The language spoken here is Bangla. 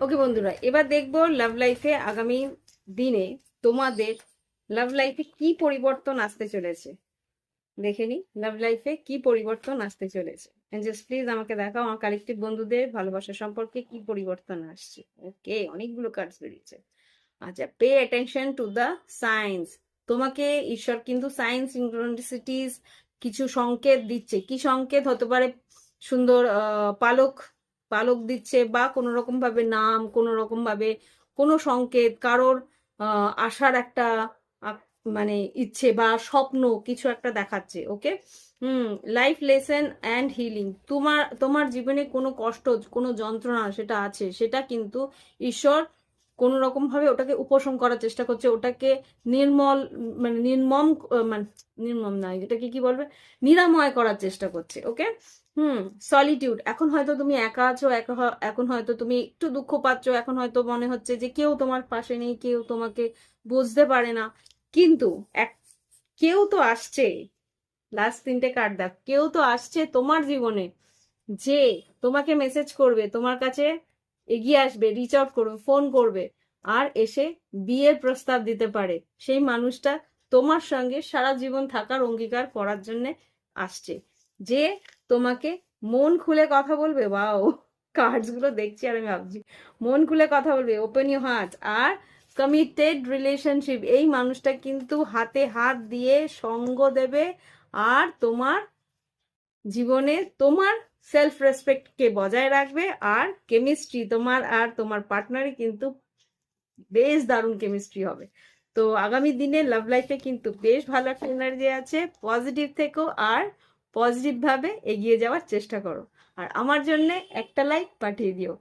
ওকে বন্ধুরা, এবার দেখবো লাভ লাইফে আগামী দিনে তোমাদের লাভ লাইফে কি পরিবর্তন আসতে চলেছে। দেখে নি লাভ লাইফে কি পরিবর্তন আসতে চলেছে। এঞ্জেলস প্লিজ আমাকে দেখাও আমার কালেকটিভ বন্ধুদের ভালোবাসা সম্পর্কে কি পরিবর্তন আসছে। ওকে, অনেকগুলো কার্ডস বেরিয়েছে। আচ্ছা, pay attention to the science. তোমাকে ঈশ্বর কিন্তু সায়েন্স সিনক্রোনিসিটিস কিছু সংকেত দিচ্ছে। কি সংকেত হতে পারে? সুন্দর পালক পালক দিচ্ছে, বা কোনো রকম ভাবে নাম, কোনো রকম ভাবে কোনো সংকেত, কারোর আশার একটা মানে ইচ্ছে বা স্বপ্ন কিছু একটা দেখাচ্ছে। ওকে, লাইফ লেসন অ্যান্ড হিলিং। তোমার তোমার জীবনে কোনো কষ্ট, কোনো যন্ত্রণা সেটা আছে, সেটা কিন্তু ঈশ্বর কোন রকম ভাবে ওটাকে উপশম করার চেষ্টা করছে, ওটাকে নির্মল মানে নির্মম মানে নির্মম নয়, এটাকে কি বলবে, নিরাময় করার চেষ্টা করছে। ওকে, সলিটিউড। এখন হয়তো তুমি একা আছো, এখন হয়তো তুমি একটু দুঃখ পাচ্ছ, এখন হয়তো মনে হচ্ছে যে কেউ তোমার পাশে নেই, কেউ তোমাকে বুঝতে পারে না। কিন্তু এক কেউ তো আসছে। লাস্ট তিনটে কার্ড দেখ, কেউ তো আসছে তোমার জীবনে, যে তোমাকে মেসেজ করবে, তোমার কাছে এগিয়ে আসবে, রিচ আউট করবে, ফোন করবে, আর এসে বিয়ের প্রস্তাব দিতে পারে। সেই মানুষটা তোমার সঙ্গে সারা জীবন থাকার অঙ্গীকার করার জন্য আসছে, যে তোমাকে মন খুলে কথা বলবে। ওয়াও, কার্ডস গুলো দেখছি আর আমি ভাবছি, মন খুলে কথা বলবে, open your heart. R committed relationship, এই মানুষটা কিন্তু হাতে হাত দিয়ে সঙ্গ দেবে, আর তোমার জীবনে তোমার সেলফ রেসপেক্ট কে বজায় রাখবে। আর কেমিস্ট্রি তোমার আর তোমার পার্টনারই কিন্তু বেশ দারুণ কেমিস্ট্রি হবে। তো আগামী দিনে লাভ লাইফে কিন্তু বেশ ভালো একটা এনার্জি আছে। পজিটিভ থেকো, আর পজিটিভ ভাবে এগিয়ে যাওয়ার চেষ্টা করো। আর আমার জন্য একটা লাইক পাঠিয়ে দিও।